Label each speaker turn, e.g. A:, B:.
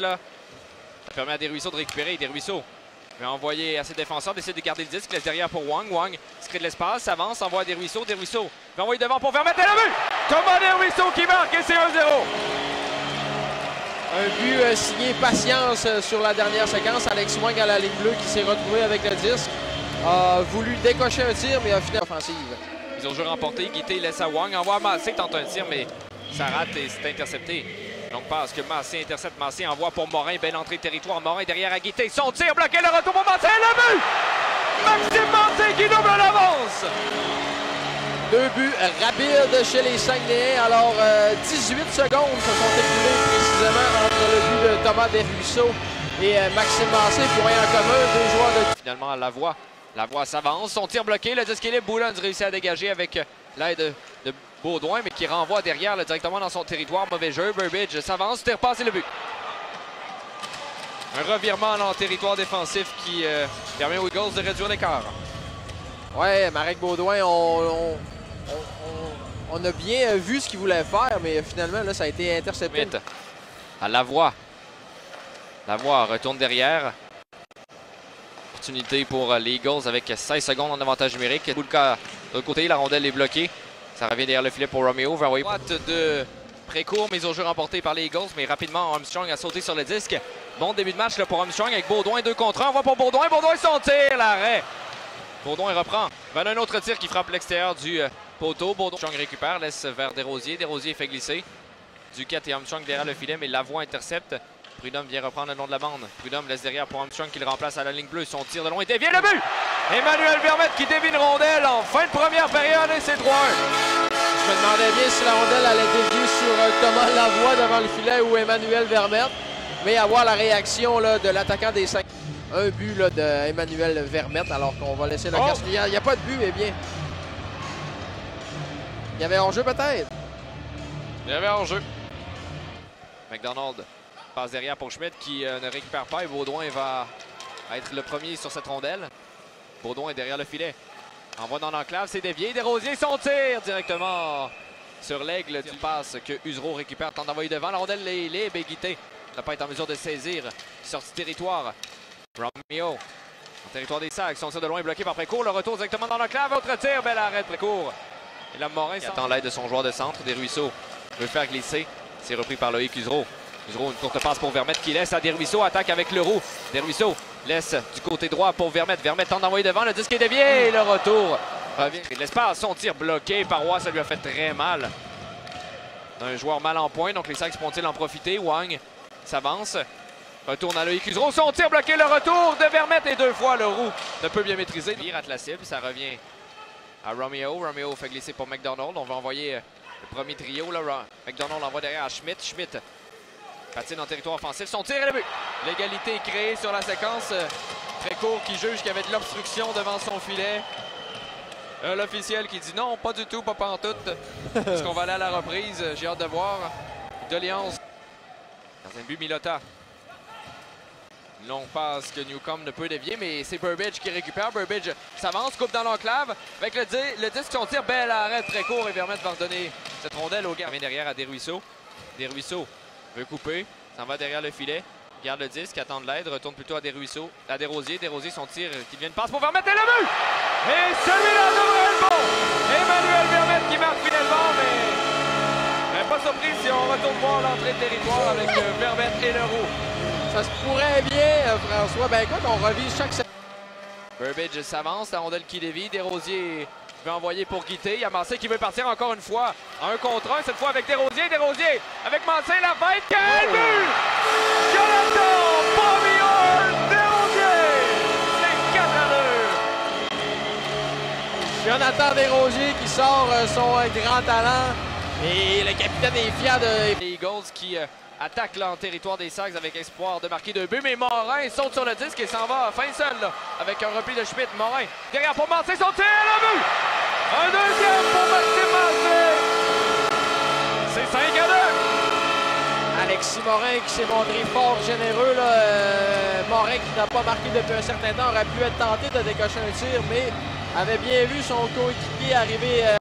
A: Là. Ça permet à Desruisseaux de récupérer. Desruisseaux va envoyer à ses défenseurs, décide de garder le disque, laisse derrière pour Wang. Wang se crée de l'espace, s'avance, envoie à Desruisseaux. Desruisseaux va envoyer devant pour Vermette et le but! Thomas Desruisseaux qui marque et c'est 1-0.
B: Un but signé Patience sur la dernière séquence. Alex Wang à la ligne bleue qui s'est retrouvé avec le disque. A voulu décocher un tir, mais a fini offensive.
A: Ils ont joué remporté. Guité laisse à Wang. Envoie à Massé, tente un tir, mais ça rate et c'est intercepté. Donc passe que Massé intercepte. Massé envoie pour Morin. Belle entrée de territoire. Morin derrière à Guité. Son tir bloqué. Le retour pour Massé. Le but! Maxime Massé qui double l'avance.
B: Deux buts rapides chez les Saguenayens. Alors, 18 secondes se sont écoulées précisément entre le but de Thomas Desruisseaux et Maxime Massé. Pour rien en commun, deux joueurs de...
A: Finalement, Lavoie s'avance. Son tir bloqué. Le disque libre. Boulons réussit à dégager avec l'aide de Baudouin, mais qui renvoie derrière là, directement dans son territoire. Mauvais jeu. Burbidge s'avance. Tire passe et le but. Un revirement en territoire défensif qui permet aux Eagles de réduire l'écart.
B: Ouais, Marek Baudouin, on a bien vu ce qu'il voulait faire, mais finalement, là, ça a été intercepté.
A: Smith à Lavoie. Lavoie retourne derrière. Opportunité pour les Eagles avec 16 secondes en avantage numérique. Boulka, de l'autre côté, la rondelle est bloquée. Ça revient derrière le filet pour Romeo. Va envoyer droite de Précourt, mise au jeu remportée par les Eagles, mais rapidement, Armstrong a sauté sur le disque. Bon début de match là, pour Armstrong avec Baudouin, 2 contre 1. On voit pour Baudouin. Baudouin son tir, l'arrêt. Baudouin reprend. Va un autre tir qui frappe l'extérieur du poteau. Baudouin récupère, laisse vers Desrosiers. Desrosiers fait glisser. Duquette et Armstrong derrière le filet, mais Lavoie intercepte. Prudhomme vient reprendre le long de la bande. Prudhomme laisse derrière pour Armstrong qui le remplace à la ligne bleue. Son tir de loin est dévié. Le but! Emmanuel Vermette qui dévie une rondelle en fin de première période et c'est 3-1.
B: Je me demandais bien si la rondelle allait dévier sur Thomas Lavoie devant le filet ou Emmanuel Vermette. Mais à voir la réaction là, de l'attaquant des 5. Un but là, d'Emmanuel Vermette alors qu'on va laisser le casque. Il n'y a pas de but, eh bien. Il y avait hors-jeu peut-être.
A: Il y avait hors-jeu. McDonald passe derrière pour Schmidt qui ne récupère pas et Baudouin va être le premier sur cette rondelle. Baudouin est derrière le filet. Envoie dans l'enclave, c'est dévié. Desrosiers, son tir directement sur l'aigle du passe que Usereau récupère. Tente d'envoyer devant. La rondelle est libre et Guité n'a pas été en mesure de saisir. Sortie territoire. Romeo en territoire des Sacs. Son tir de loin est bloqué par Précourt. Le retour directement dans l'enclave. Autre tir. Bel arrêt de Précourt. Et là, Morin attend l'aide de son joueur de centre. Desruisseaux veut faire glisser. C'est repris par Loïc Usereau. Usereau, une courte passe pour Vermette qui laisse à Desruisseaux. Attaque avec Leroux. Desruisseaux laisse du côté droit pour Vermette. Vermette tente d'envoyer devant. Le disque est dévié. Et le retour revient de l'espace. Son tir bloqué par Roy. Ça lui a fait très mal. Un joueur mal en point. Donc les Sacs pourront-ils en profiter? Wang s'avance. Retourne à Loïc Usereau. Son tir bloqué. Le retour de Vermette. Et deux fois Leroux ne peut bien maîtriser. Il rate la cible. Ça revient à Romeo. Romeo fait glisser pour McDonald. On va envoyer le premier trio. Là. McDonald envoie derrière à Schmidt. Schmidt patine en territoire offensif. Son tir et le but. L'égalité est créée sur la séquence. Précourt qui juge qu'il y avait de l'obstruction devant son filet. L'officiel qui dit non, pas du tout, pas pantoute. Est-ce qu'on va aller à la reprise? J'ai hâte de voir. Doléance. Dans un but, Milota. Une longue passe que Newcombe ne peut dévier, mais c'est Burbidge qui récupère. Burbidge s'avance, coupe dans l'enclave. Avec le disque, son tir, bel arrêt très court et Vermette va redonner cette rondelle au gars. Derrière à Desruisseaux. Desruisseaux veut couper, s'en va derrière le filet. Garde le disque, attend de l'aide, retourne plutôt à Desruisseaux. À Desrosiers. Desrosiers, son tir qui devient une passe pour Vermette et le but! Et celui-là devrait être bon! Emmanuel Vermette qui marque finalement, mais pas surpris si on retourne voir l'entrée de territoire avec Vermette et Leroux.
B: Ça se pourrait bien, François. Ben écoute, on revise chaque séquence.
A: Burbidge s'avance, la rondelle qui dévie. Desrosiers veut envoyer pour Guité. Il y a Massé qui veut partir encore une fois. 1 contre 1, cette fois avec Desrosiers. Desrosiers avec Massé, la fête. Quel but! Jonathan Beaumillard Desrosiers! C'est 4-2.
B: Jonathan Desrosiers qui sort son grand talent. Et le capitaine est fier de...
A: Les Eagles qui attaquent là, en territoire des Sags avec espoir de marquer 2 buts. Mais Morin saute sur le disque et s'en va fin seul là, avec un repli de Schmidt. Morin derrière pour Massé, son tir, le but! Un deuxième pour Maxime Massé. C'est 5-2.
B: Alexis Morin qui s'est montré fort généreux. Morin qui n'a pas marqué depuis un certain temps aurait pu être tenté de décocher un tir, mais avait bien vu son coéquipier arriver